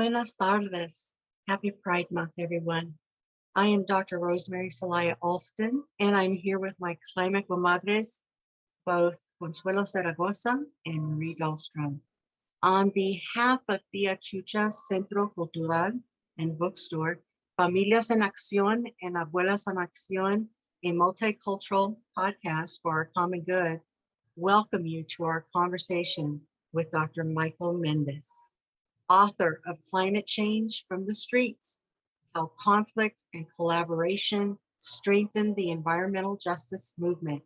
Buenas tardes. Happy Pride Month, everyone. I am Dr. Rosemary Celaya Alston, and I'm here with my climate comadres, both Consuelo Zaragoza and Marie Dahlstrom. On behalf of Tia Chucha's Centro Cultural and Bookstore, Familias en Acción and Abuelas en Acción, a multicultural podcast for our common good, welcome you to our conversation with Dr. Michael Méndez, author of Climate Change from the Streets, How Conflict and Collaboration Strengthen the Environmental Justice Movement.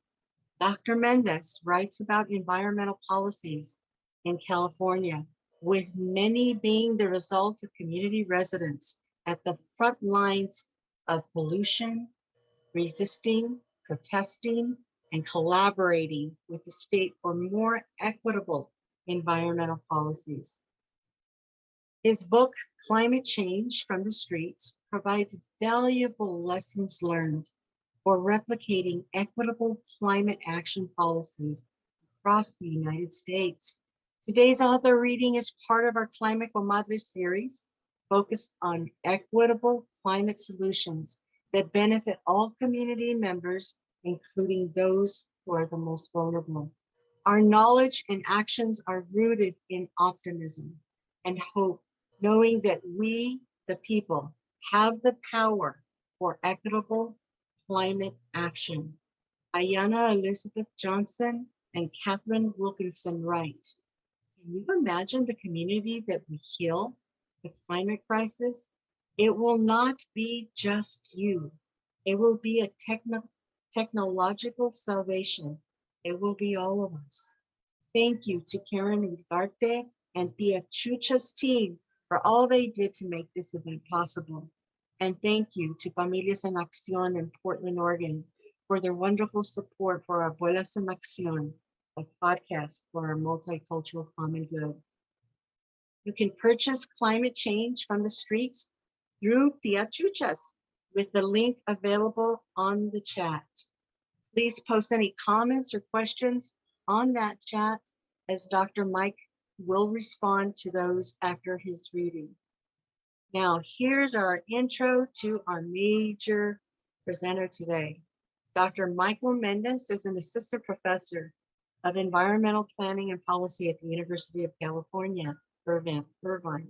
Dr. Méndez writes about environmental policies in California, with many being the result of community residents at the front lines of pollution, resisting, protesting, and collaborating with the state for more equitable environmental policies. His book, Climate Change from the Streets, provides valuable lessons learned for replicating equitable climate action policies across the United States. Today's author reading is part of our Climate Comadres series, focused on equitable climate solutions that benefit all community members, including those who are the most vulnerable. Our knowledge and actions are rooted in optimism and hope, knowing that we, the people, have the power for equitable climate action. Ayanna Elizabeth Johnson and Catherine Wilkinson write, can you imagine the community that we heal the climate crisis? It will not be just you. It will be a technological salvation. It will be all of us. Thank you to Karen Ugarte and Tia Chucha's team for all they did to make this event possible. And thank you to Familias en Acción in Portland, Oregon, for their wonderful support for Abuelas en Acción, a podcast for our multicultural common good. You can purchase Climate Change from the Streets through Tia Chucha's with the link available on the chat. Please post any comments or questions on that chat, as Dr. Mike will respond to those after his reading. Now, here's our intro to our major presenter today. Dr. Michael Méndez is an assistant professor of environmental planning and policy at the University of California, Irvine.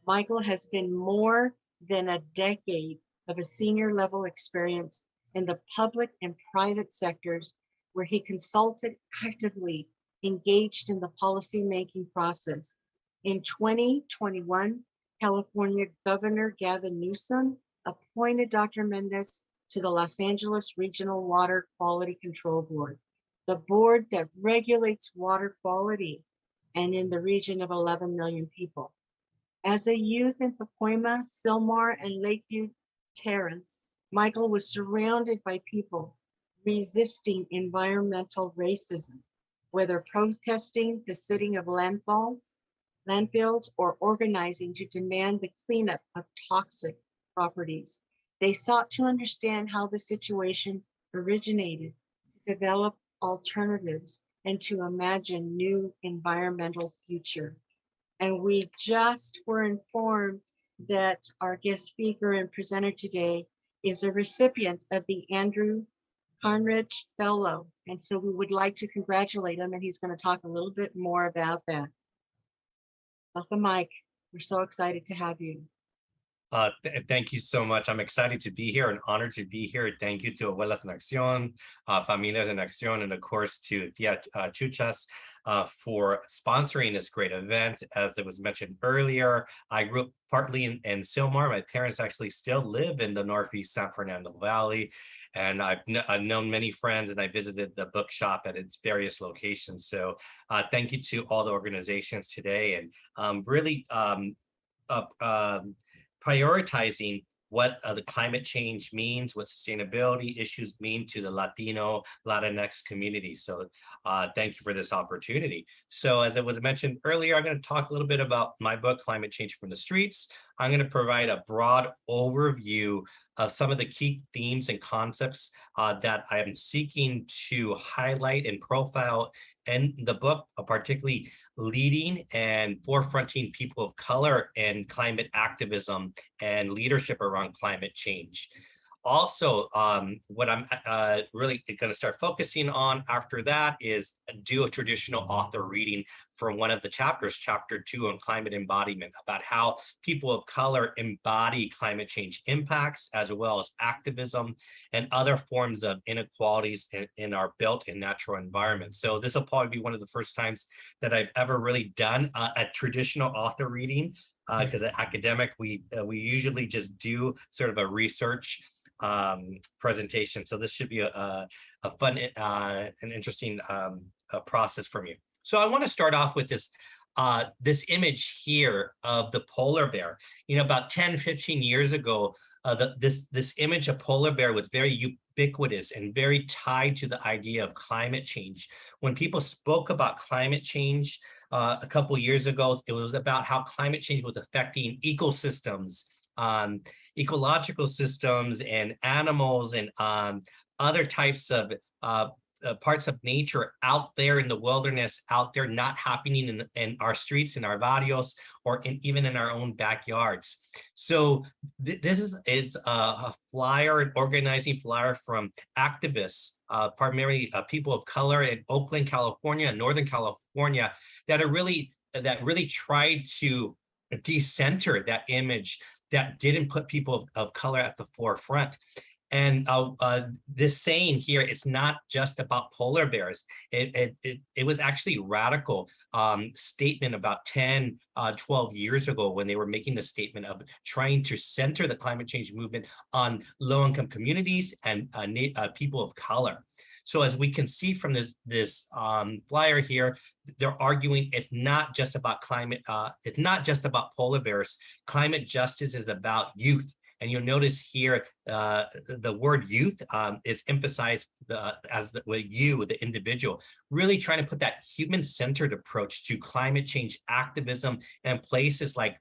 Michael has been more than a decade of a senior level experience in the public and private sectors, where he consulted, actively engaged in the policymaking process. In 2021, California Governor Gavin Newsom appointed Dr. Méndez to the Los Angeles Regional Water Quality Control Board, the board that regulates water quality and in the region of 11 million people. As a youth in Pacoima, Sylmar, and Lakeview Terrace, Michael was surrounded by people resisting environmental racism, whether protesting the sitting of landfills, or organizing to demand the cleanup of toxic properties. They sought to understand how the situation originated, to develop alternatives, and to imagine new environmental future. And we just were informed that our guest speaker and presenter today is a recipient of the Andrew Conrich Fellow. And so we would like to congratulate him, and he's going to talk a little bit more about that. Welcome, Mike. We're so excited to have you. Thank you so much. I'm excited to be here and honored to be here. Thank you to Abuelas en Acción, Familias en Acción, and of course to Tia Chuchas for sponsoring this great event. As it was mentioned earlier, I grew up partly in Sylmar. My parents actually still live in the Northeast San Fernando Valley, and I've known many friends, and I visited the bookshop at its various locations. So thank you to all the organizations today, and really prioritizing what the climate change means, what sustainability issues mean to the Latino, Latinx community. So thank you for this opportunity. So as it was mentioned earlier, I'm going to talk a little bit about my book, Climate Change from the Streets, I'm going to provide a broad overview of some of the key themes and concepts that I am seeking to highlight and profile in the book, particularly leading and forefronting people of color in climate activism and leadership around climate change. Also, what I'm really going to start focusing on after that is do a traditional author reading for one of the chapters, chapter 2 on climate embodiment, about how people of color embody climate change impacts, as well as activism and other forms of inequalities in our built and natural environment. So this will probably be one of the first times that I've ever really done a traditional author reading, because at academic, we usually just do sort of a research presentation. So this should be a fun and interesting process for me. So I want to start off with this this image here of the polar bear. You know, about 10, 15 years ago, this image of polar bear was very ubiquitous and very tied to the idea of climate change. When people spoke about climate change a couple years ago, it was about how climate change was affecting ecosystems, ecological systems and animals and other types of parts of nature out there in the wilderness, out there not happening in our streets, in our barrios, or even in our own backyards. So this is a flyer, an organizing flyer from activists, primarily people of color in Oakland, California, and Northern California, that really tried to decenter that image that didn't put people of color at the forefront. And this saying here, it's not just about polar bears. It was actually a radical statement about 10, 12 years ago, when they were making the statement of trying to center the climate change movement on low-income communities and people of color. So as we can see from this flyer here, they're arguing it's not just about climate, it's not just about polar bears. Climate justice is about youth. And you'll notice here, the word youth is emphasized as the individual, really trying to put that human-centered approach to climate change activism in places like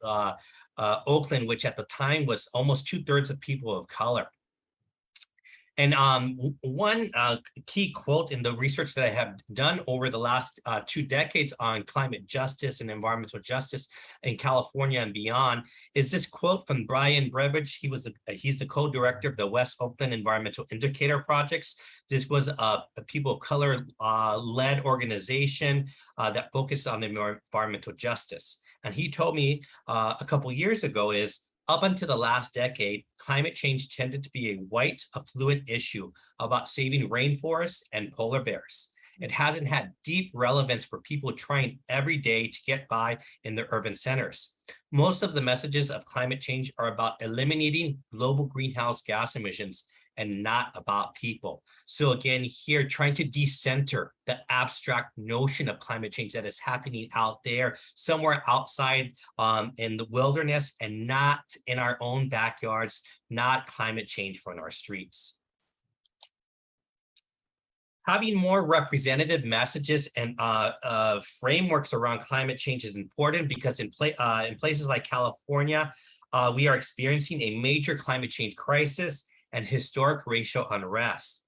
Oakland, which at the time was almost 2/3 of people of color. And one key quote in the research that I have done over the last 2 decades on climate justice and environmental justice in California and beyond is this quote from Brian Brevich. He's the co-director of the West Oakland Environmental Indicator Projects. This was a people of color led organization that focused on environmental justice. And he told me a couple years ago is, up until the last decade, climate change tended to be a white, affluent issue about saving rainforests and polar bears. It hasn't had deep relevance for people trying every day to get by in their urban centers. Most of the messages of climate change are about eliminating global greenhouse gas emissions and not about people. So again, here, trying to decenter the abstract notion of climate change that is happening out there, somewhere outside in the wilderness, and not in our own backyards, not climate change from our streets. Having more representative messages and frameworks around climate change is important, because in places like California, we are experiencing a major climate change crisis and historic racial unrest.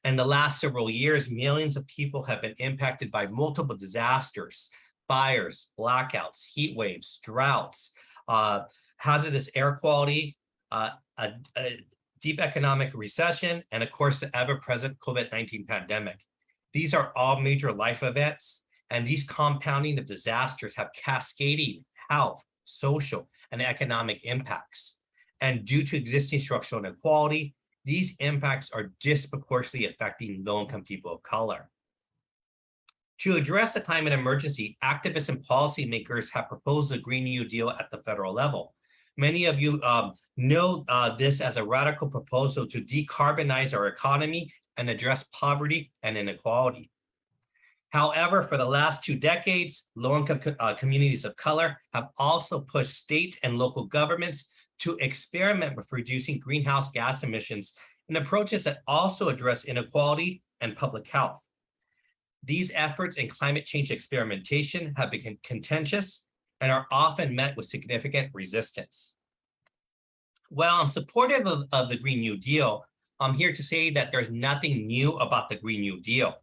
In the last several years, millions of people have been impacted by multiple disasters, fires, blackouts, heat waves, droughts, hazardous air quality, a deep economic recession, and of course, the ever-present COVID-19 pandemic. These are all major life events, and these compounding of disasters have cascading health, social, and economic impacts. And due to existing structural inequality, these impacts are disproportionately affecting low-income people of color. To address the climate emergency, activists and policymakers have proposed the Green New Deal at the federal level. Many of you know this as a radical proposal to decarbonize our economy and address poverty and inequality. However, for the last 2 decades, low-income communities of color have also pushed state and local governments to experiment with reducing greenhouse gas emissions and approaches that also address inequality and public health. These efforts in climate change experimentation have become contentious and are often met with significant resistance. Well, I'm supportive of the Green New Deal. I'm here to say that there's nothing new about the Green New Deal.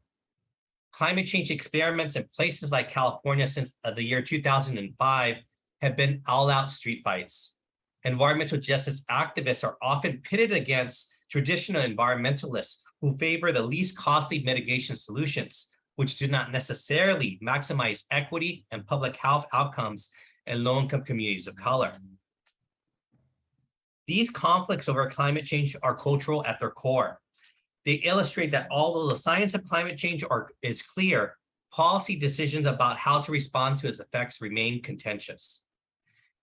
Climate change experiments in places like California since the year 2005 have been all-out street fights. Environmental justice activists are often pitted against traditional environmentalists who favor the least costly mitigation solutions, which do not necessarily maximize equity and public health outcomes in low-income communities of color. These conflicts over climate change are cultural at their core. They illustrate that although the science of climate change is clear, policy decisions about how to respond to its effects remain contentious.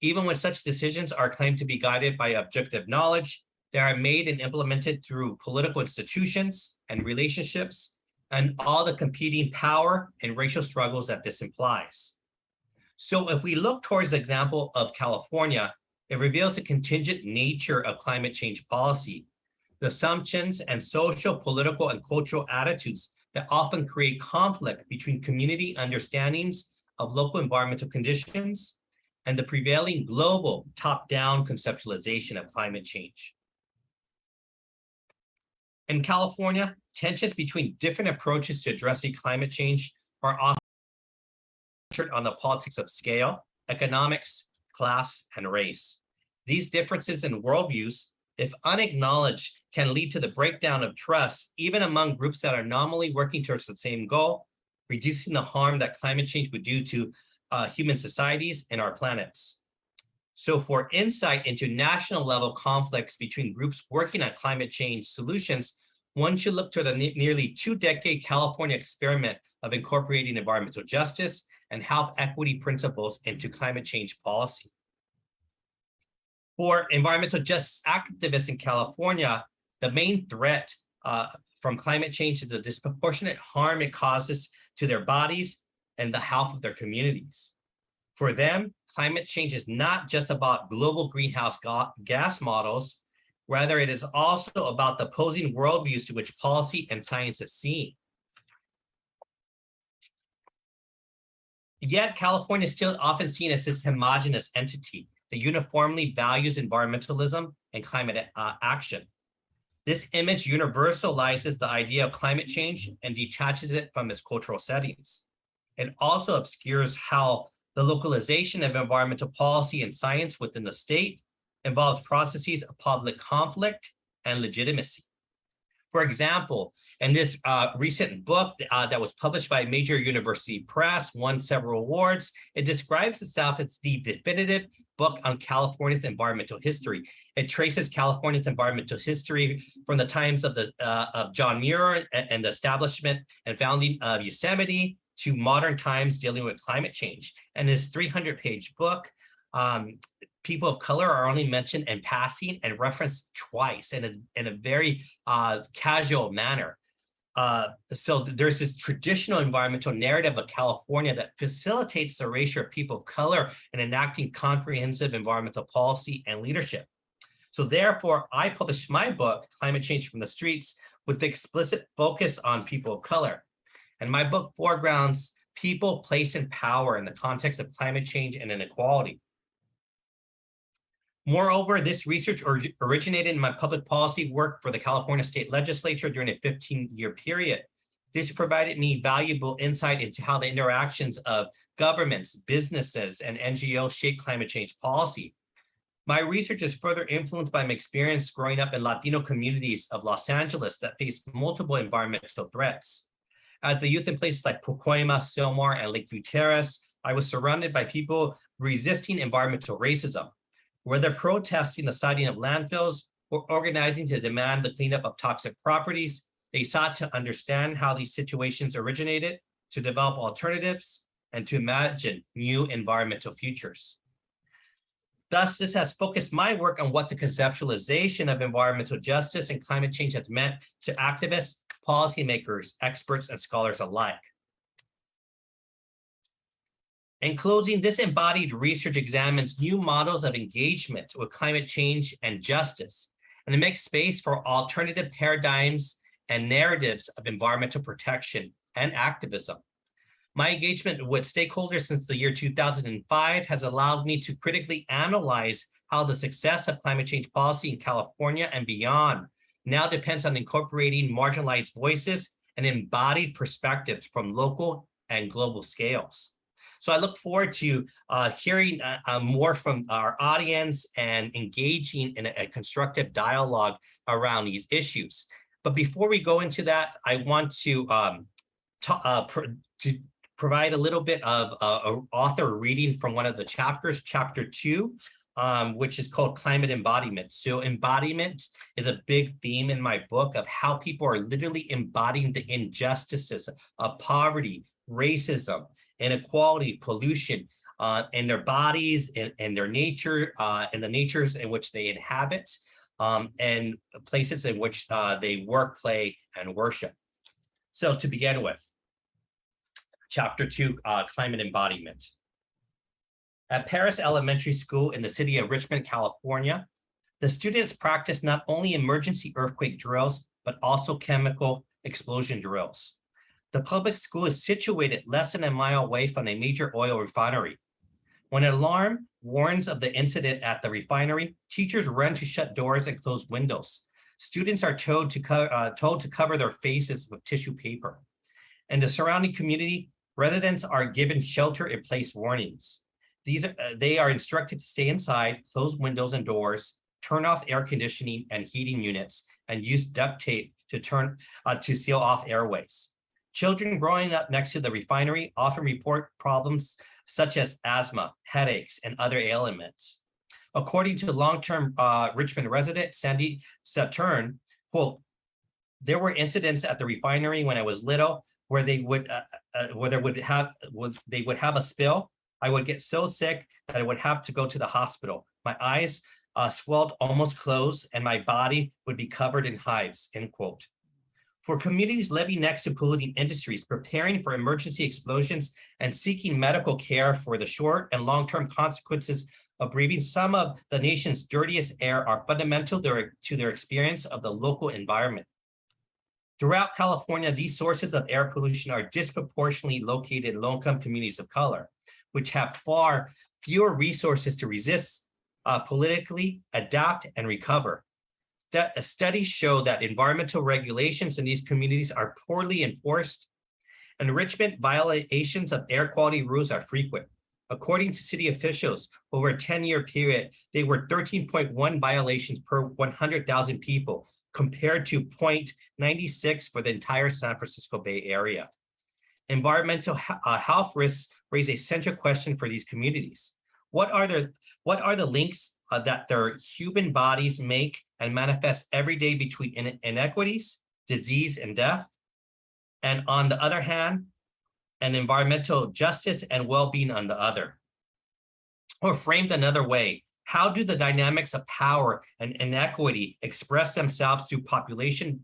Even when such decisions are claimed to be guided by objective knowledge, they are made and implemented through political institutions and relationships and all the competing power and racial struggles that this implies. So if we look towards the example of California, it reveals the contingent nature of climate change policy, the assumptions and social, political, and cultural attitudes that often create conflict between community understandings of local environmental conditions and the prevailing global top-down conceptualization of climate change. In California, tensions between different approaches to addressing climate change are often centered on the politics of scale, economics, class, and race. These differences in worldviews, if unacknowledged, can lead to the breakdown of trust, even among groups that are nominally working towards the same goal, reducing the harm that climate change would do to human societies and our planets. So for insight into national level conflicts between groups working on climate change solutions, one should look to the nearly 2-decade California experiment of incorporating environmental justice and health equity principles into climate change policy. For environmental justice activists in California, the main threat from climate change is the disproportionate harm it causes to their bodies and the health of their communities. For them, climate change is not just about global greenhouse gas models, rather it is also about the opposing worldviews to which policy and science is seen. Yet California is still often seen as this homogeneous entity that uniformly values environmentalism and climate action. This image universalizes the idea of climate change and detaches it from its cultural settings. It also obscures how the localization of environmental policy and science within the state involves processes of public conflict and legitimacy. For example, in this recent book that was published by Major University Press, won several awards, it describes itself as the definitive book on California's environmental history. It traces California's environmental history from the times of John Muir and the establishment and founding of Yosemite to modern times dealing with climate change. And this 300-page book, people of color are only mentioned in passing and referenced twice in a very casual manner. So there's this traditional environmental narrative of California that facilitates the erasure of people of color in enacting comprehensive environmental policy and leadership. So therefore, I published my book, Climate Change from the Streets, with the explicit focus on people of color. And my book foregrounds people, place, and power in the context of climate change and inequality. Moreover, this research originated in my public policy work for the California State Legislature during a 15-year period. This provided me valuable insight into how the interactions of governments, businesses, and NGOs shape climate change policy. My research is further influenced by my experience growing up in Latino communities of Los Angeles that face multiple environmental threats. As the youth in places like Pacoima, Silmar, and Lakeview Terrace, I was surrounded by people resisting environmental racism, whether protesting the siting of landfills or organizing to demand the cleanup of toxic properties. They sought to understand how these situations originated, to develop alternatives, and to imagine new environmental futures. Thus, this has focused my work on what the conceptualization of environmental justice and climate change has meant to activists, policymakers, experts, and scholars alike. In closing, this embodied research examines new models of engagement with climate change and justice, and it makes space for alternative paradigms and narratives of environmental protection and activism. My engagement with stakeholders since the year 2005 has allowed me to critically analyze how the success of climate change policy in California and beyond now depends on incorporating marginalized voices and embodied perspectives from local and global scales. So I look forward to hearing more from our audience and engaging in a constructive dialogue around these issues. But before we go into that, I want to provide a little bit of author reading from one of the chapters, chapter 2, which is called Climate Embodiment. So embodiment is a big theme in my book of how people are literally embodying the injustices of poverty, racism, inequality, pollution in their bodies, in their nature, in the natures in which they inhabit, and places in which they work, play, and worship. So to begin with, Chapter 2, Climate Embodiment. At Paris Elementary School in the city of Richmond, California, the students practice not only emergency earthquake drills, but also chemical explosion drills. The public school is situated less than a mile away from a major oil refinery. When an alarm warns of the incident at the refinery, teachers run to shut doors and close windows. Students are told to cover their faces with tissue paper. In the surrounding community, residents are given shelter-in-place warnings. They are instructed to stay inside, close windows and doors, turn off air conditioning and heating units, and use duct tape to seal off airways. Children growing up next to the refinery often report problems such as asthma, headaches, and other ailments. According to long-term Richmond resident Sandy Saturn, quote, "There were incidents at the refinery when I was little where they would have a spill. I would get so sick that I would have to go to the hospital. My eyes swelled almost closed, and my body would be covered in hives," end quote. For communities living next to polluting industries, preparing for emergency explosions and seeking medical care for the short and long-term consequences of breathing some of the nation's dirtiest air are fundamental to their experience of the local environment. Throughout California, these sources of air pollution are disproportionately located in low-income communities of color, which have far fewer resources to resist politically, adapt, and recover. Studies show that environmental regulations in these communities are poorly enforced. Enrichment violations of air quality rules are frequent. According to city officials, over a 10-year period, they were 13.1 violations per 100,000 people, compared to 0.96 for the entire San Francisco Bay Area. Environmental health risks raise a central question for these communities. What are the links that their human bodies make and manifest every day between inequities, disease, and death? And on the other hand, and environmental justice and well-being on the other. Or framed another way, how do the dynamics of power and inequity express themselves through population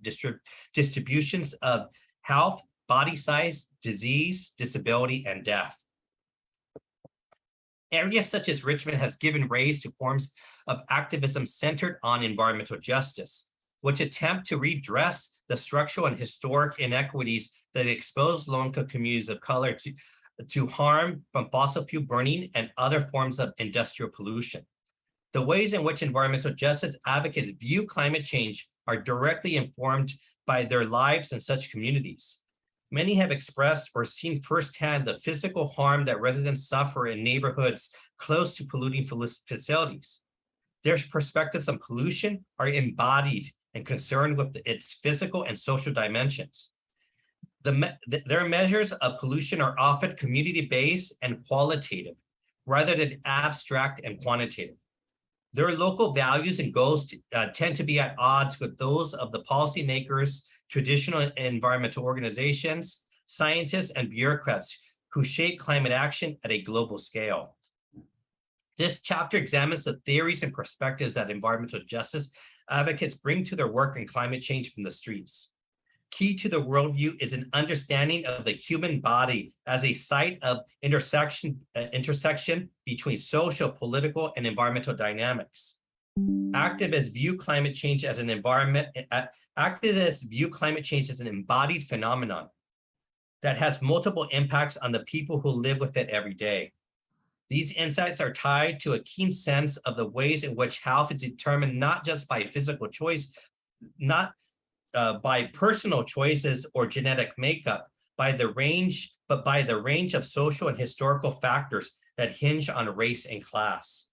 distributions of health, body size, disease, disability, and death? Areas such as Richmond has given rise to forms of activism centered on environmental justice, which attempt to redress the structural and historic inequities that expose low-income communities of color to harm from fossil fuel burning and other forms of industrial pollution. The ways in which environmental justice advocates view climate change are directly informed by their lives in such communities. Many have expressed or seen firsthand the physical harm that residents suffer in neighborhoods close to polluting facilities. Their perspectives on pollution are embodied and concerned with its physical and social dimensions. Their measures of pollution are often community-based and qualitative, rather than abstract and quantitative. Their local values and goals tend to be at odds with those of the policymakers, traditional environmental organizations, scientists, and bureaucrats who shape climate action at a global scale. This chapter examines the theories and perspectives that environmental justice advocates bring to their work in climate change from the streets. Key to the worldview is an understanding of the human body as a site of intersection between social, political, and environmental dynamics. Activists view climate change as an embodied phenomenon that has multiple impacts on the people who live with it every day. These insights are tied to a keen sense of the ways in which health is determined not just by physical choice, not by personal choices or genetic makeup, but by the range of social and historical factors that hinge on race and class.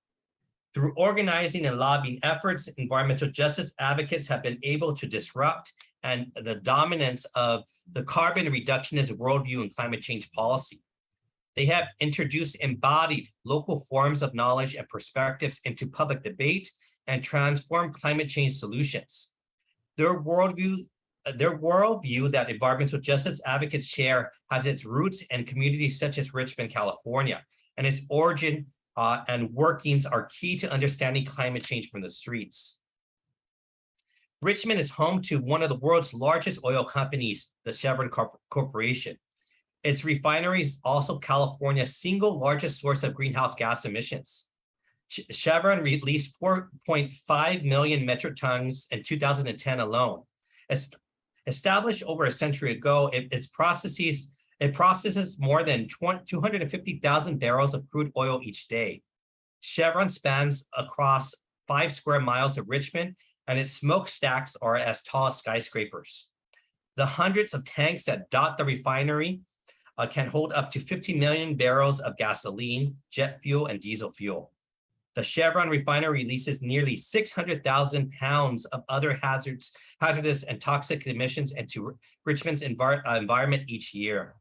Through organizing and lobbying efforts, environmental justice advocates have been able to disrupt and the dominance of the carbon reductionist worldview in climate change policy. They have introduced embodied local forms of knowledge and perspectives into public debate and transformed climate change solutions. Their worldview that environmental justice advocates share has its roots in communities such as Richmond, California, and its origin and workings are key to understanding climate change from the streets. Richmond is home to one of the world's largest oil companies, the Chevron Corporation. Its refinery is also California's single largest source of greenhouse gas emissions. Chevron released 4.5 million metric tons in 2010 alone. Established over a century ago, it processes more than 250,000 barrels of crude oil each day. Chevron spans across 5 square miles of Richmond, and its smokestacks are as tall as skyscrapers. The hundreds of tanks that dot the refinery can hold up to 50 million barrels of gasoline, jet fuel, and diesel fuel. The Chevron refinery releases nearly 600,000 pounds of other hazardous and toxic emissions into Richmond's environment each year.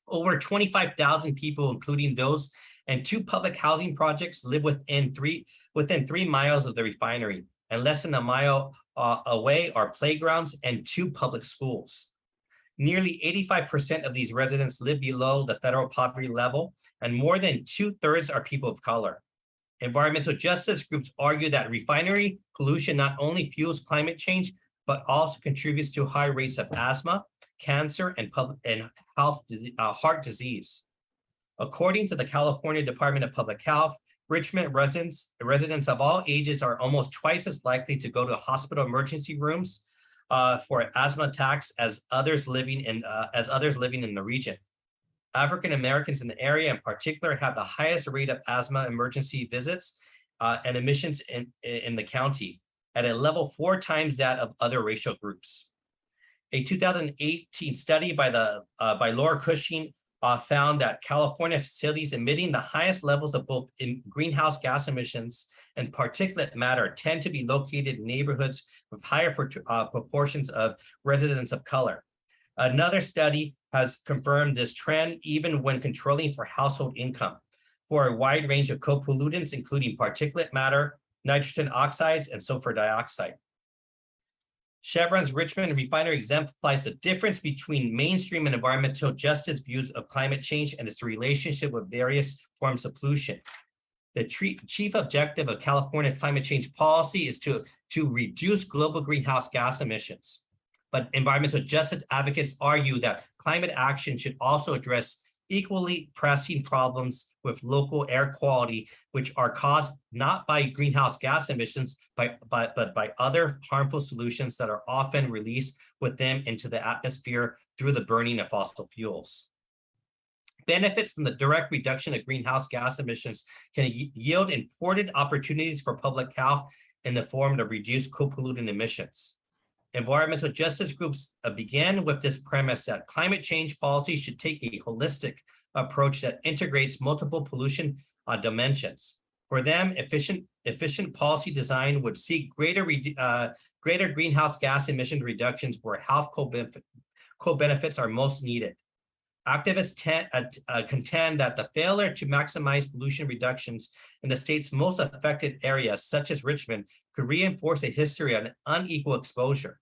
Over 25,000 people, including those and 2 public housing projects, live within 3 miles of the refinery, and less than a mile away are playgrounds and 2 public schools. Nearly 85% of these residents live below the federal poverty level, and more than 2/3 are people of color. Environmental justice groups argue that refinery pollution not only fuels climate change, but also contributes to high rates of asthma, cancer, and heart disease. According to the California Department of Public Health, Richmond residents of all ages are almost twice as likely to go to hospital emergency rooms for asthma attacks as others living in the region. African Americans in the area in particular have the highest rate of asthma emergency visits and admissions in the county, at a level 4 times that of other racial groups. A 2018 study by Laura Cushing found that California facilities emitting the highest levels of both greenhouse gas emissions and particulate matter tend to be located in neighborhoods with higher proportions of residents of color. Another study has confirmed this trend even when controlling for household income for a wide range of co-pollutants, including particulate matter, nitrogen oxides, and sulfur dioxide. Chevron's Richmond refinery exemplifies the difference between mainstream and environmental justice views of climate change and its relationship with various forms of pollution. The chief objective of California climate change policy is to reduce global greenhouse gas emissions. But environmental justice advocates argue that climate action should also address equally pressing problems with local air quality, which are caused not by greenhouse gas emissions, but by other harmful solutions that are often released with them into the atmosphere through the burning of fossil fuels. Benefits from the direct reduction of greenhouse gas emissions can yield important opportunities for public health in the form of reduced co-pollutant emissions. Environmental justice groups began with this premise that climate change policy should take a holistic approach that integrates multiple pollution dimensions. For them, efficient policy design would seek greater greenhouse gas emission reductions where health co-benefits are most needed. Activists contend that the failure to maximize pollution reductions in the state's most affected areas, such as Richmond, could reinforce a history of unequal exposure.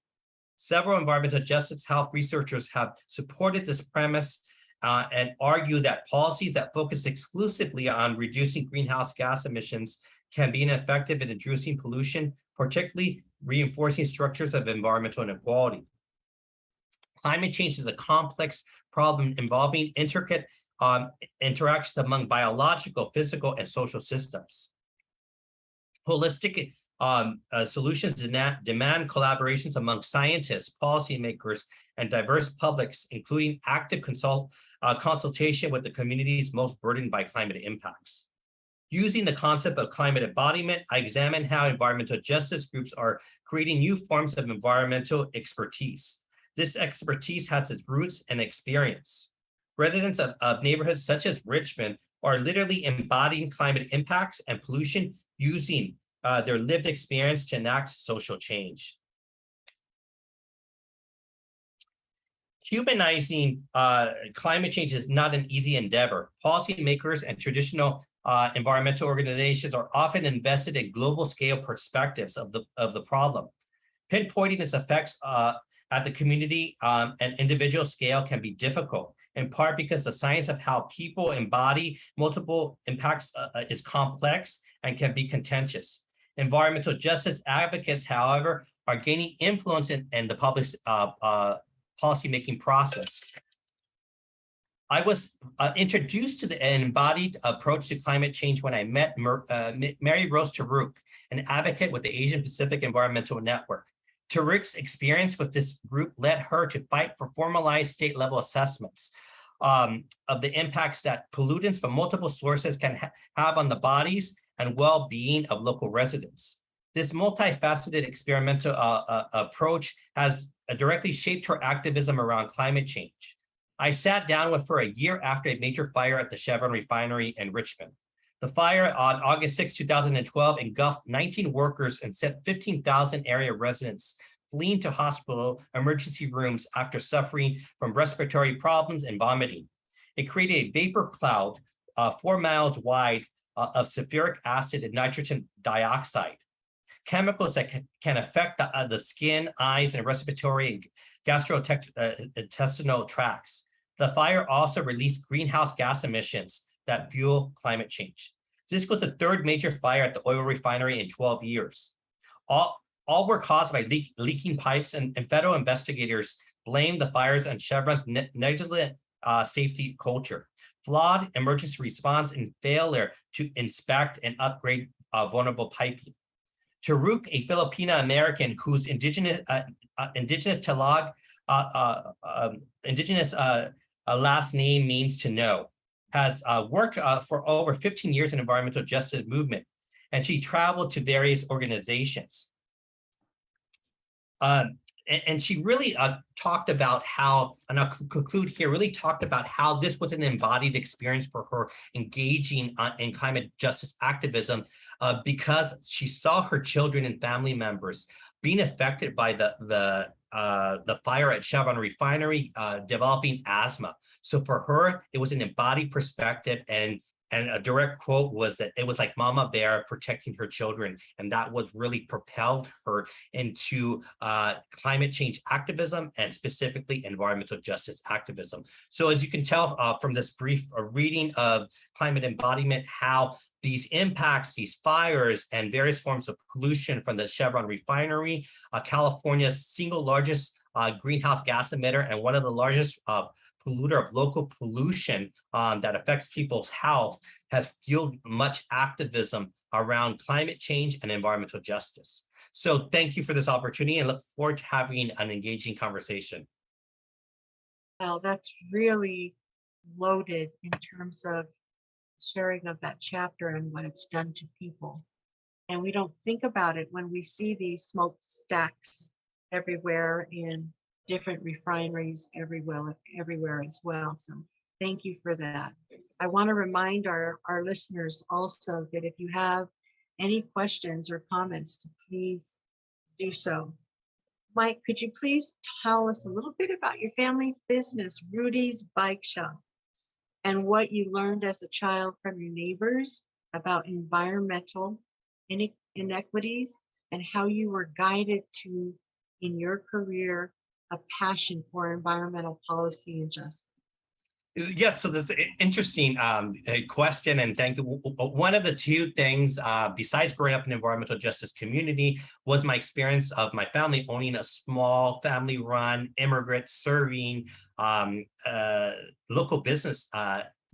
Several environmental justice health researchers have supported this premise and argue that policies that focus exclusively on reducing greenhouse gas emissions can be ineffective in reducing pollution, particularly reinforcing structures of environmental inequality. Climate change is a complex problem involving intricate interactions among biological, physical, and social systems. Holistic Solutions demand collaborations among scientists, policymakers, and diverse publics, including active consultation with the communities most burdened by climate impacts. Using the concept of climate embodiment, I examine how environmental justice groups are creating new forms of environmental expertise. This expertise has its roots and experience. Residents of neighborhoods such as Richmond are literally embodying climate impacts and pollution using their lived experience to enact social change. Humanizing climate change is not an easy endeavor. Policymakers and traditional environmental organizations are often invested in global scale perspectives of the problem. Pinpointing its effects at the community and individual scale can be difficult, in part because the science of how people embody multiple impacts is complex and can be contentious. Environmental justice advocates, however, are gaining influence in the public policymaking process. I was introduced to an embodied approach to climate change when I met Mary Rose Tarouk, an advocate with the Asian Pacific Environmental Network. Tarouk's experience with this group led her to fight for formalized state-level assessments of the impacts that pollutants from multiple sources can have on the bodies and well-being of local residents. This multifaceted experimental approach has directly shaped her activism around climate change. I sat down with her a year after a major fire at the Chevron refinery in Richmond. The fire on August 6, 2012 engulfed 19 workers and sent 15,000 area residents fleeing to hospital emergency rooms after suffering from respiratory problems and vomiting. It created a vapor cloud 4 miles wide of sulfuric acid and nitrogen dioxide, chemicals that can affect the skin, eyes, and respiratory and gastrointestinal tracts. The fire also released greenhouse gas emissions that fuel climate change. This was the third major fire at the oil refinery in 12 years. All were caused by leaking pipes, and federal investigators blamed the fires on Chevron's negligent safety culture, flawed emergency response, and failure to inspect and upgrade vulnerable piping. Tarouk, a Filipina American whose indigenous Tagalog last name means to know, has worked for over 15 years in environmental justice movement, and she traveled to various organizations. And she really talked about how, and I'll conclude here, really talked about how this was an embodied experience for her engaging in climate justice activism because she saw her children and family members being affected by the fire at Chevron refinery, developing asthma. So for her, it was an embodied perspective, and a direct quote was that it was like Mama Bear protecting her children. And that was really propelled her into climate change activism and specifically environmental justice activism. So as you can tell from this brief reading of Climate Embodiment, how these impacts, these fires, and various forms of pollution from the Chevron refinery, California's single largest greenhouse gas emitter and one of the largest polluter of local pollution that affects people's health, has fueled much activism around climate change and environmental justice. So thank you for this opportunity and look forward to having an engaging conversation. Well, that's really loaded in terms of sharing of that chapter and what it's done to people. And we don't think about it when we see these smokestacks everywhere in different refineries everywhere as well. So thank you for that. I want to remind our listeners also that if you have any questions or comments, to please do so. Mike, could you please tell us a little bit about your family's business, Rudy's Bike Shop, and what you learned as a child from your neighbors about environmental inequities and how you were guided to, in your career, a passion for environmental policy and justice? Yes, so this is an interesting question, and thank you. One of the two things, besides growing up in the environmental justice community, was my experience of my family owning a small family-run immigrant serving local business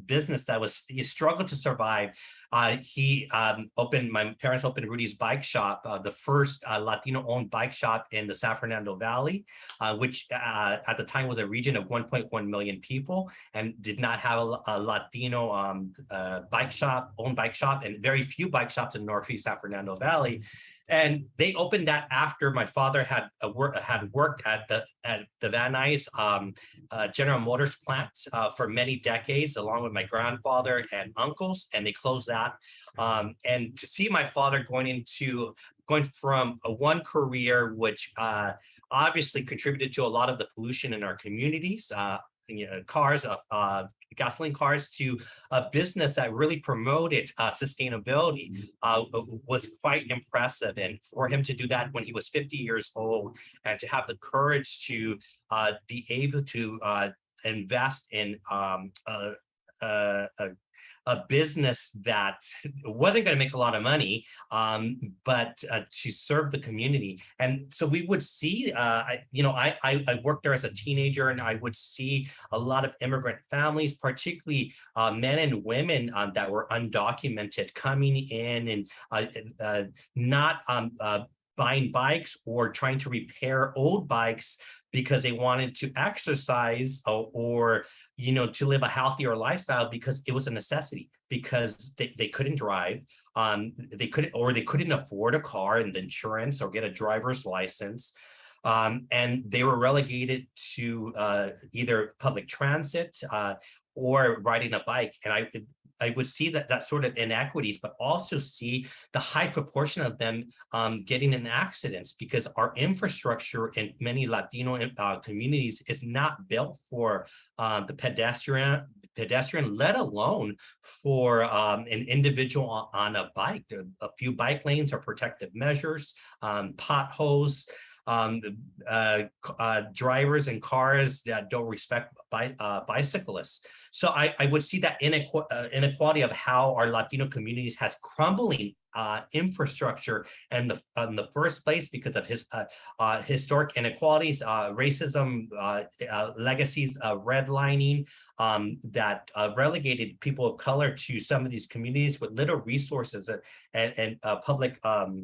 business he struggled to survive. My parents opened Rudy's Bike Shop, the first Latino-owned bike shop in the San Fernando Valley, which at the time was a region of 1.1 million people and did not have a Latino bike shop, and very few bike shops in Northeast San Fernando Valley. And they opened that after my father had worked at the Van Nuys General Motors plant for many decades, along with my grandfather and uncles, and they closed that. And to see my father going from one career, which obviously contributed to a lot of the pollution in our communities, cars, gasoline cars, to a business that really promoted sustainability was quite impressive. And for him to do that when he was 50 years old, and to have the courage to be able to invest in a business that wasn't going to make a lot of money, but to serve the community. And so we would see, I worked there as a teenager, and I would see a lot of immigrant families, particularly men and women that were undocumented, coming in and not buying bikes or trying to repair old bikes because they wanted to exercise or to live a healthier lifestyle, because it was a necessity, because they couldn't drive, they couldn't afford a car and the insurance or get a driver's license. And they were relegated to either public transit or riding a bike. And I would see that sort of inequities, but also see the high proportion of them getting in accidents, because our infrastructure in many Latino communities is not built for the pedestrian, let alone for an individual on a bike. A few bike lanes are protective measures, potholes, drivers and cars that don't respect bicyclists. So I would see that inequality of how our Latino communities has crumbling infrastructure in the first place because of his historic inequalities, racism, legacies of redlining that relegated people of color to some of these communities with little resources and public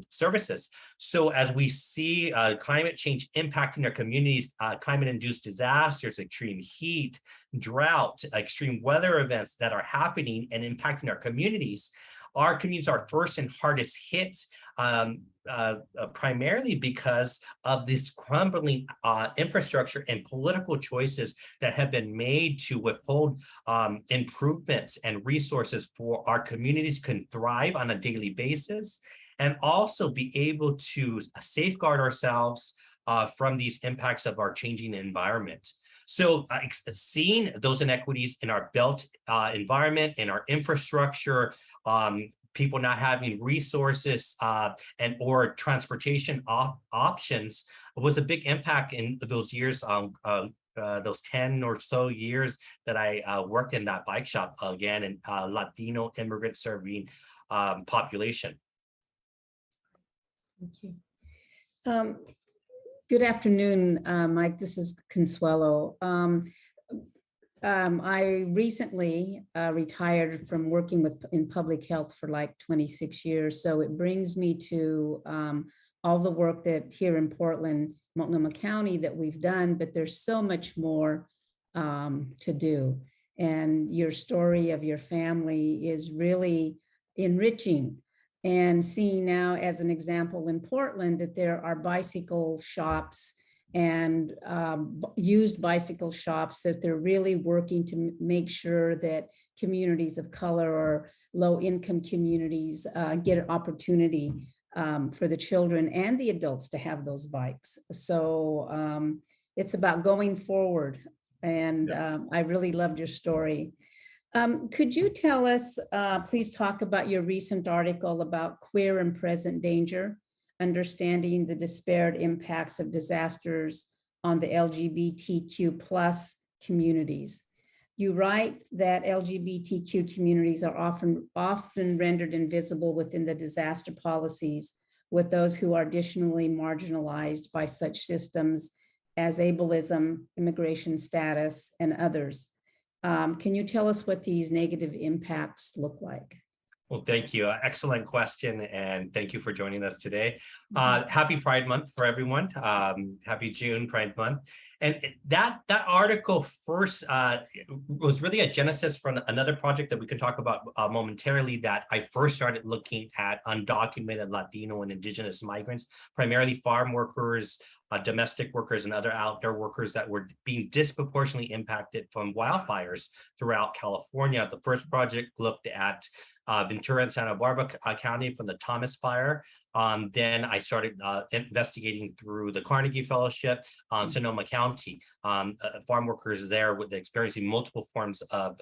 services. So as we see climate change impacting our communities, climate-induced disasters, extreme heat, drought, extreme weather events that are happening and impacting our communities are first and hardest hit, primarily because of this crumbling infrastructure and political choices that have been made to withhold improvements and resources for our communities can thrive on a daily basis, and also be able to safeguard ourselves from these impacts of our changing environment. So seeing those inequities in our built environment, in our infrastructure, people not having resources or transportation options was a big impact in those years, those 10 or so years that I worked in that bike shop, again, in Latino immigrant serving population. Thank you. Good afternoon, Mike. This is Consuelo. I recently retired from working in public health for like 26 years. So it brings me to all the work that here in Portland, Multnomah County, that we've done, but there's so much more to do. And your story of your family is really enriching. And seeing now as an example in Portland that there are bicycle shops and used bicycle shops, that they're really working to make sure that communities of color or low income communities get an opportunity for the children and the adults to have those bikes. So it's about going forward. And I really loved your story. Could you tell us, please talk about your recent article about queer and present danger, understanding the disparate impacts of disasters on the LGBTQ plus communities. You write that LGBTQ communities are often rendered invisible within the disaster policies, with those who are additionally marginalized by such systems as ableism, immigration status, and others. Can you tell us what these negative impacts look like? Well, thank you. Excellent question. And thank you for joining us today. Happy Pride Month for everyone. Happy June Pride Month. And that article first was really a genesis from another project that we could talk about momentarily, that I first started looking at undocumented Latino and Indigenous migrants, primarily farm workers, domestic workers, and other outdoor workers that were being disproportionately impacted from wildfires throughout California. The first project looked at Ventura and Santa Barbara County from the Thomas Fire. Then I started investigating through the Carnegie Fellowship on Sonoma County. Farm workers there with experiencing multiple forms of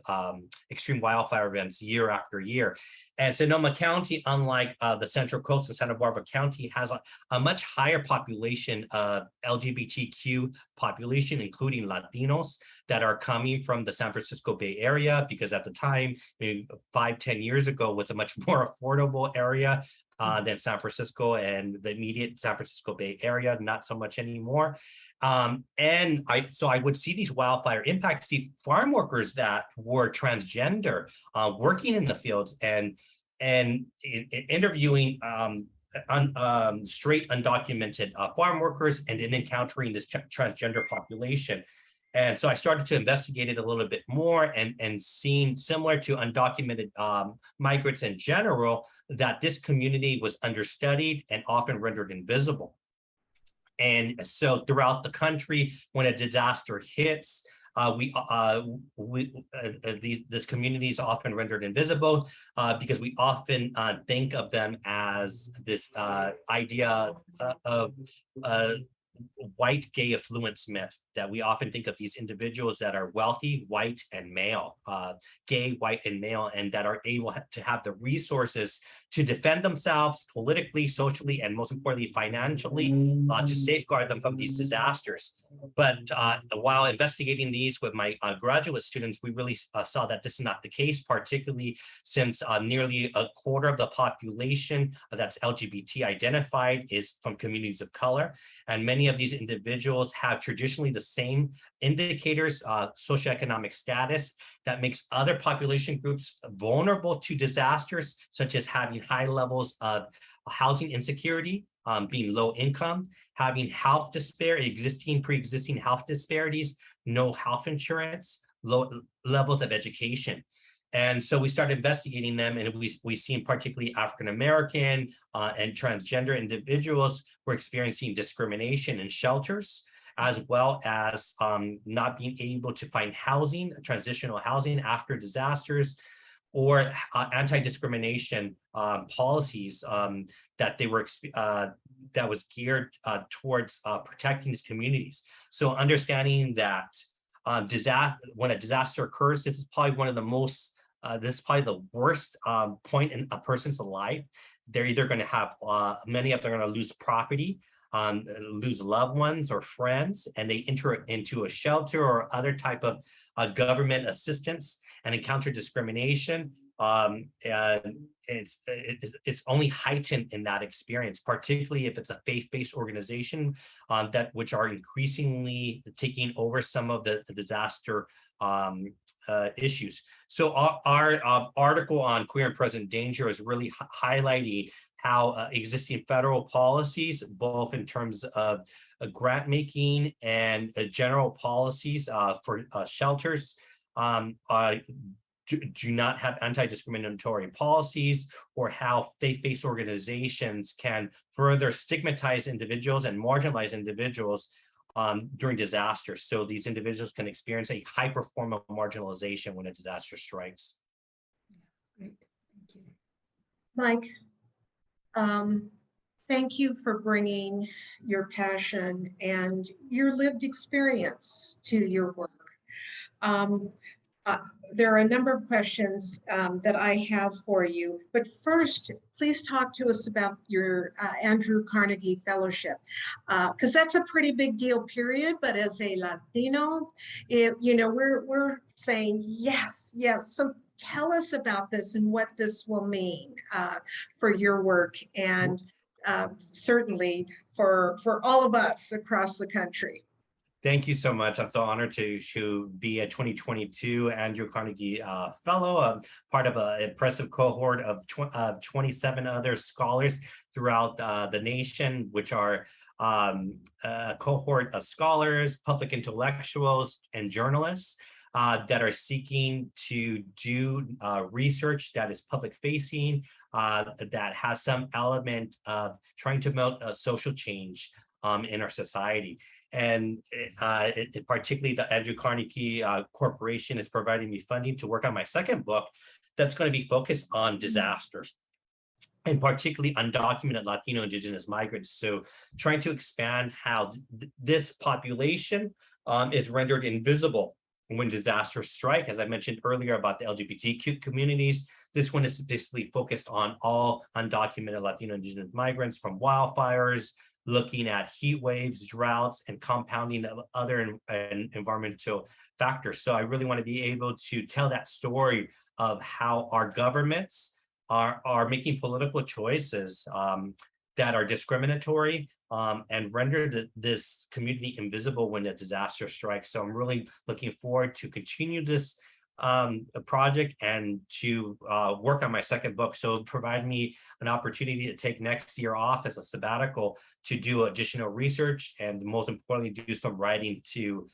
extreme wildfire events year after year. And Sonoma County, unlike the Central Coast of Santa Barbara County, has a much higher population of LGBTQ population, including Latinos, that are coming from the San Francisco Bay Area, because at the time, maybe 5-10 years ago, was a much more affordable area than San Francisco and the immediate San Francisco Bay Area, not so much anymore. And so I would see these wildfire impacts, see farm workers that were transgender working in the fields and interviewing straight undocumented farm workers, and then encountering this transgender population. And so I started to investigate it a little bit more, and seeing, similar to undocumented migrants in general, that this community was understudied and often rendered invisible. And so throughout the country, when a disaster hits, this community is often rendered invisible because we often think of them as this idea of white gay affluence myth, that we often think of these individuals that are wealthy, white, and male, gay, white, and male, and that are able to have the resources to defend themselves politically, socially, and most importantly, financially, to safeguard them from these disasters. But while investigating these with my graduate students, we really saw that this is not the case, particularly since nearly a quarter of the population that's LGBT identified is from communities of color. And many of these individuals have traditionally the same indicators, socioeconomic status, that makes other population groups vulnerable to disasters, such as having high levels of housing insecurity, being low income, having health disparity, pre-existing health disparities, no health insurance, low levels of education. And so we started investigating them, and we seen particularly African-American and transgender individuals were experiencing discrimination in shelters, as well as not being able to find housing, transitional housing after disasters, or anti-discrimination policies that they were that was geared towards protecting these communities. So understanding that when a disaster occurs, this is probably one of the most this is probably the worst point in a person's life. They're either going to have, many of them are going to lose property, lose loved ones or friends, and they enter into a shelter or other type of government assistance and encounter discrimination. And it's only heightened in that experience, particularly if it's a faith-based organization which are increasingly taking over some of the disaster issues. So our article on queer and present danger is really highlighting how existing federal policies, both in terms of grant making and general policies for shelters, do not have anti-discriminatory policies, or how faith-based organizations can further stigmatize individuals and marginalize individuals during disasters. So these individuals can experience a hyper form of marginalization when a disaster strikes. Great, thank you. Mike, thank you for bringing your passion and your lived experience to your work. There are a number of questions that I have for you, but first, please talk to us about your Andrew Carnegie Fellowship, because that's a pretty big deal, period. But as a Latino, we're saying yes. So tell us about this and what this will mean for your work, and certainly for all of us across the country. Thank you so much. I'm so honored to be a 2022 Andrew Carnegie Fellow, part of an impressive cohort of 27 other scholars throughout the nation, which are a cohort of scholars, public intellectuals, and journalists that are seeking to do research that is public-facing, that has some element of trying to promote social change in our society. And particularly the Andrew Carnegie Corporation is providing me funding to work on my second book that's going to be focused on disasters, and particularly undocumented Latino indigenous migrants. So trying to expand how this population is rendered invisible when disasters strike. As I mentioned earlier about the LGBTQ communities, this one is basically focused on all undocumented Latino indigenous migrants, from wildfires, looking at heat waves, droughts, and compounding of other environmental factors. So I really want to be able to tell that story of how our governments are making political choices that are discriminatory and render this community invisible when a disaster strikes. So I'm really looking forward to continue this project and to work on my second book. So it'll provide me an opportunity to take next year off as a sabbatical to do additional research, and most importantly, do some writing to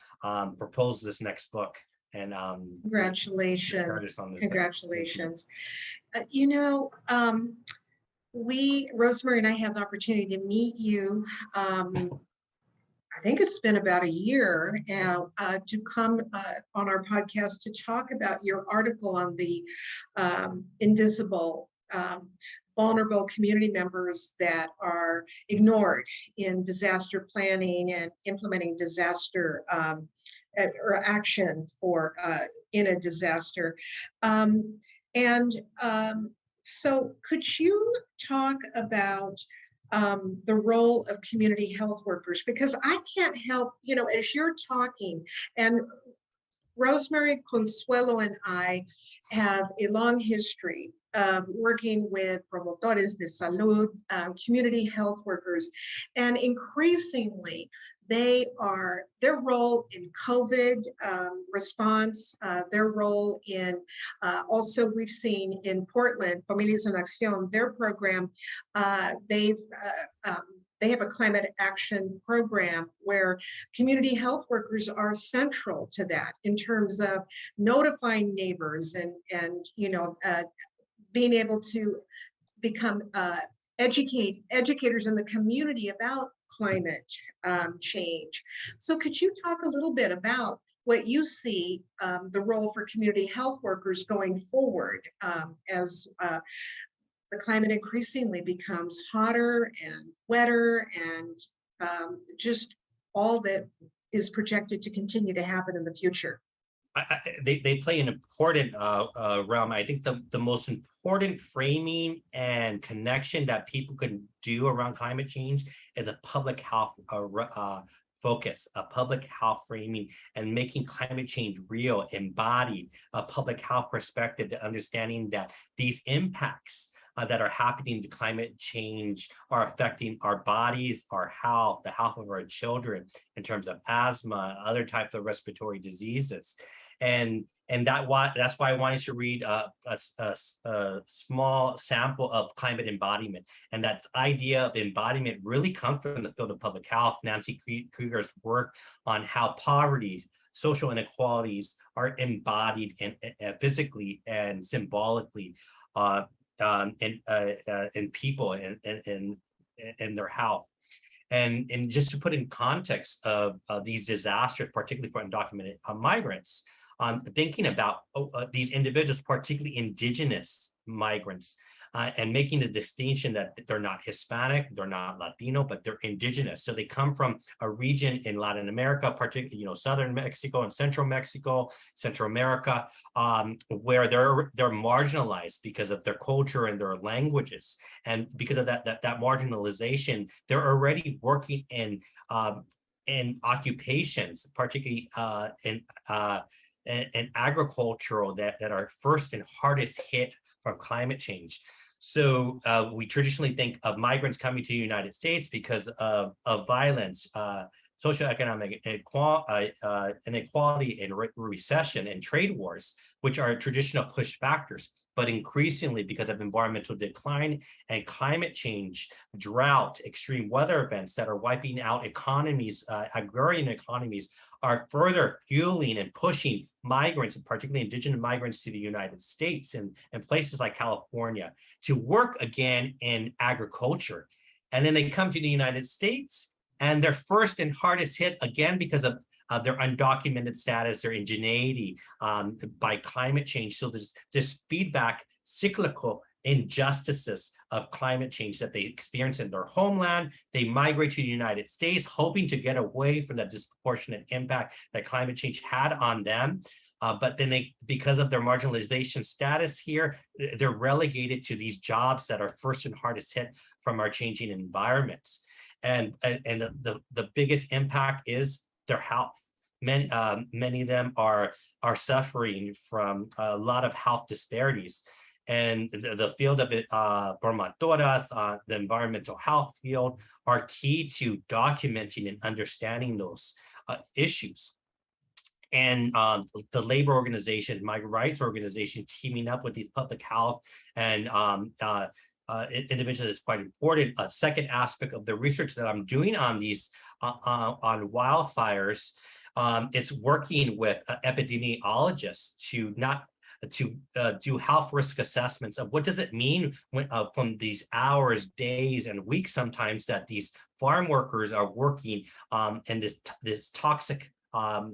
propose this next book. And congratulations. Congratulations. Rosemary and I had the opportunity to meet you. I think it's been about a year now to come on our podcast to talk about your article on the invisible, vulnerable community members that are ignored in disaster planning and implementing disaster or action for in a disaster. So could you talk about the role of community health workers? Because I can't help, as you're talking, and Rosemary, Consuelo, and I have a long history of working with promotores de salud, community health workers, and increasingly their role in COVID response, their role in, also we've seen in Portland, Familias en Acción, their program, they have a climate action program where community health workers are central to that in terms of notifying neighbors and being able to become educators in the community about climate change. So could you talk a little bit about what you see the role for community health workers going forward as the climate increasingly becomes hotter and wetter and just all that is projected to continue to happen in the future? They play an important realm. I think the most important framing and connection that people can do around climate change is a public health focus, a public health framing, and making climate change real, embodied, a public health perspective, the understanding that these impacts that are happening to climate change are affecting our bodies, our health, the health of our children in terms of asthma, other types of respiratory diseases. And that's why I wanted to read a small sample of climate embodiment. And that idea of embodiment really comes from the field of public health. Nancy Krieger's work on how poverty, social inequalities are embodied physically and symbolically in people and their health. And just to put in context of these disasters, particularly for undocumented migrants, thinking about these individuals, particularly indigenous migrants, and making the distinction that they're not Hispanic, they're not Latino, but they're indigenous. So they come from a region in Latin America, particularly southern Mexico and Central America, where they're marginalized because of their culture and their languages, and because of that marginalization, they're already working in occupations, particularly in agricultural that are first and hardest hit from climate change. So we traditionally think of migrants coming to the United States because of violence, socioeconomic inequality and recession and trade wars, which are traditional push factors. But increasingly, because of environmental decline and climate change, drought, extreme weather events that are wiping out economies, agrarian economies, are further fueling and pushing migrants, and particularly indigenous migrants, to the United States and places like California to work again in agriculture. And then they come to the United States and they're first and hardest hit again because of their undocumented status, their ingenuity by climate change. So there's this feedback, cyclical injustices of climate change that they experience in their homeland. They migrate to the United States, hoping to get away from the disproportionate impact that climate change had on them. But then they, because of their marginalization status here, they're relegated to these jobs that are first and hardest hit from our changing environments. And the biggest impact is their health. Many of them are suffering from a lot of health disparities. And the field of promotoras, the environmental health field, are key to documenting and understanding those issues. And the labor organization, migrant rights organization, teaming up with these public health and individuals is quite important. A second aspect of the research that I'm doing on these on wildfires, it's working with epidemiologists to do health risk assessments of what does it mean when, from these hours, days, and weeks sometimes that these farm workers are working in this toxic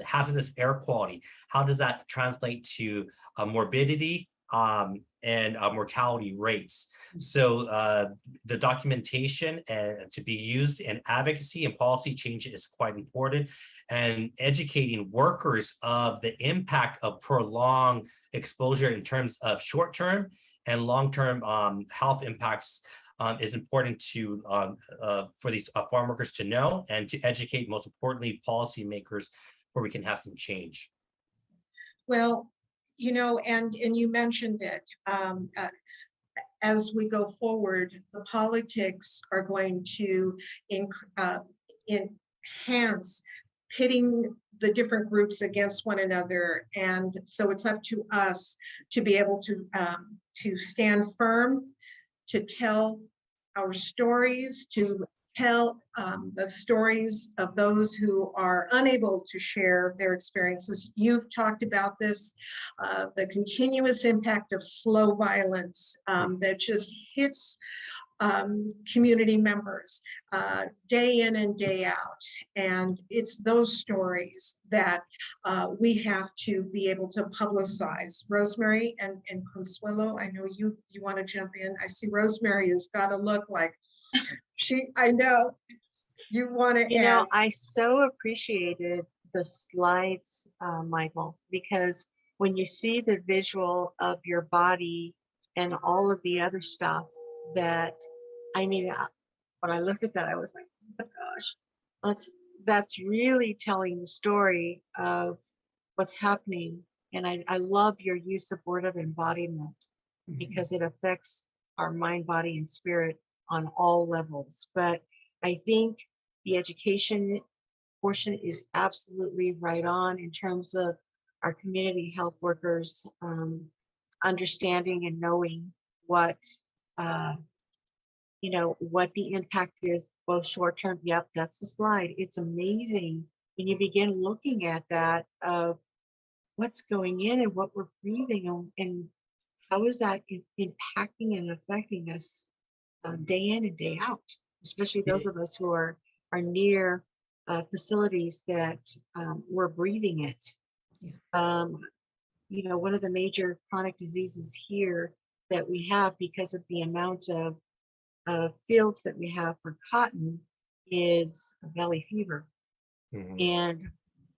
hazardous air quality. How does that translate to morbidity and mortality rates? So the documentation to be used in advocacy and policy change is quite important, and educating workers of the impact of prolonged exposure in terms of short-term and long-term health impacts is important to for these farm workers to know, and to educate, most importantly, policymakers, where we can have some change. Well, you know, and you mentioned it, as we go forward, the politics are going to enhance pitting the different groups against one another. And so it's up to us to be able to stand firm, to tell our stories, to tell the stories of those who are unable to share their experiences. You've talked about this, the continuous impact of slow violence that just hits community members day in and day out. And it's those stories that we have to be able to publicize. Rosemary and Consuelo, I know you want to jump in. I see Rosemary has got to look like I know you want to. You know, I so appreciated the slides, Michael, because when you see the visual of your body and all of the other stuff that, I mean, when I looked at that, I was like, oh my gosh, that's really telling the story of what's happening. And I love your use of word of embodiment, because it affects our mind, body, and spirit on all levels. But I think the education portion is absolutely right on in terms of our community health workers understanding and knowing what you know, what the impact is, both short term. Yep, that's the slide. It's amazing when you begin looking at that of what's going in and what we're breathing and how is that impacting and affecting us day in and day out, especially those of us who are near facilities that we're breathing it. Yeah. You know, one of the major chronic diseases here that we have because of the amount of fields that we have for cotton is valley fever. And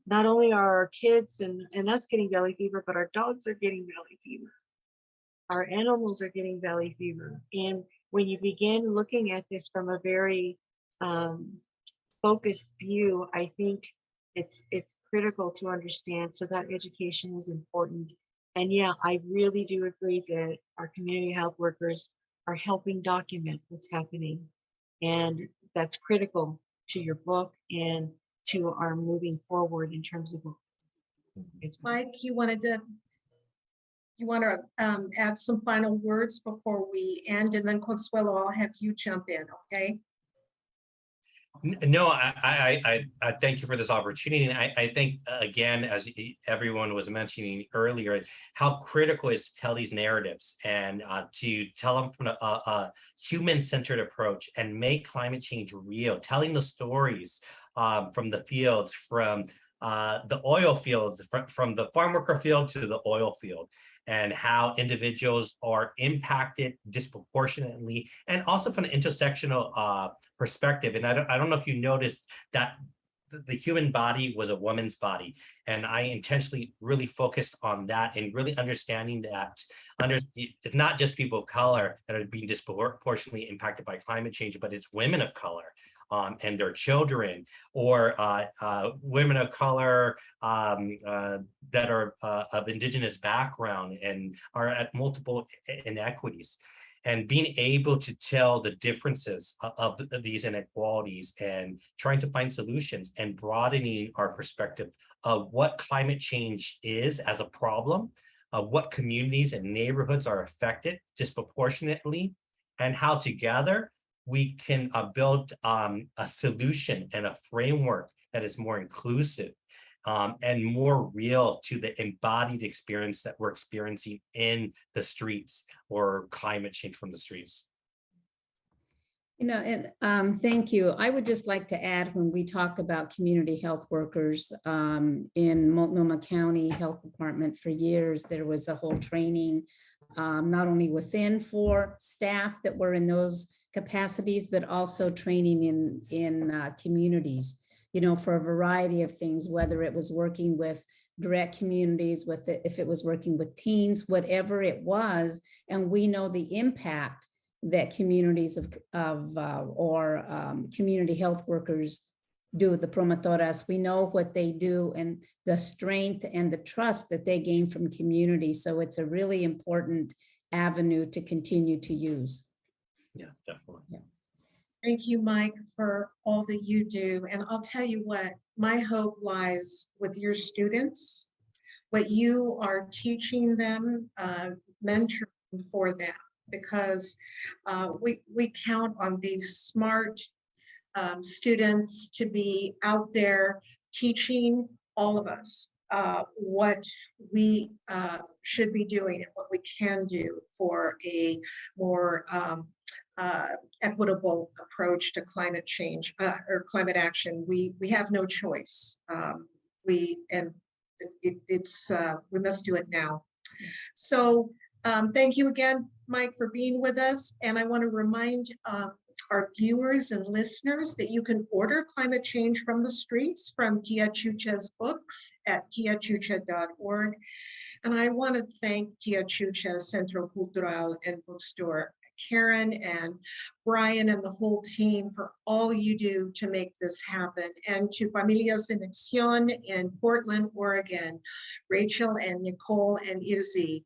not only are our kids and us getting valley fever, but our dogs are getting valley fever. Our animals are getting valley fever. And when you begin looking at this from a very focused view, I think it's critical to understand. So that education is important. And yeah, I really do agree that our community health workers are helping document what's happening. And that's critical to your book and to our moving forward in terms of. Mike, you want to add some final words before we end, and then Consuelo, I'll have you jump in, okay? No, I thank you for this opportunity. And I think, again, as everyone was mentioning earlier, how critical it is to tell these narratives and to tell them from a human-centered approach and make climate change real, telling the stories from the fields, from the oil fields, from the farm worker field to the oil field, and how individuals are impacted disproportionately, and also from an intersectional perspective. And I don't know if you noticed that the human body was a woman's body, and I intentionally really focused on that and really understanding that it's not just people of color that are being disproportionately impacted by climate change, but it's women of color and their children, or women of color that are of indigenous background and are at multiple inequities. And being able to tell the differences of these inequalities and trying to find solutions and broadening our perspective of what climate change is as a problem, of what communities and neighborhoods are affected disproportionately, and how together we can build a solution and a framework that is more inclusive and more real to the embodied experience that we're experiencing in the streets, or climate change from the streets. You know, and thank you. I would just like to add, when we talk about community health workers in Multnomah County Health Department, for years, there was a whole training, not only within for staff that were in those capacities, but also training in communities, you know, for a variety of things, whether it was working with direct communities, if it was working with teens, whatever it was. And we know the impact that communities community health workers do, the promotoras. We know what they do and the strength and the trust that they gain from community. So it's a really important avenue to continue to use. Yeah, definitely. Yeah. Thank you, Mike, for all that you do. And I'll tell you what, my hope lies with your students, what you are teaching them, mentoring for them, because we count on these smart students to be out there teaching all of us what we should be doing and what we can do for a more equitable approach to climate change or climate action. We have no choice. We must do it now. So thank you again, Mike, for being with us. And I want to remind our viewers and listeners that you can order Climate Change from the Streets from Tia Chucha's books at tiachucha.org. And I want to thank Tia Chucha, Centro Cultural and Bookstore, Karen and Brian and the whole team for all you do to make this happen. And to Familias en Acción in Portland, Oregon, Rachel and Nicole and Izzy.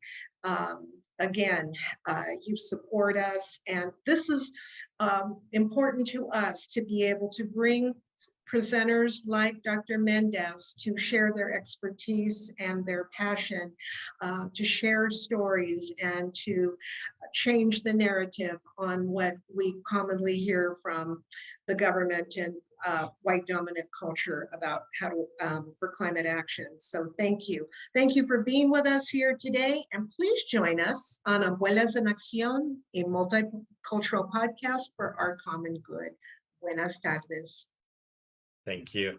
Again, you support us, and this is important to us to be able to bring presenters like Dr. Méndez to share their expertise and their passion, to share stories and to change the narrative on what we commonly hear from the government and white dominant culture about how to for climate action. So thank you. Thank you for being with us here today. And please join us on Abuelas en Acción, a multicultural podcast for our common good. Buenas tardes. Thank you.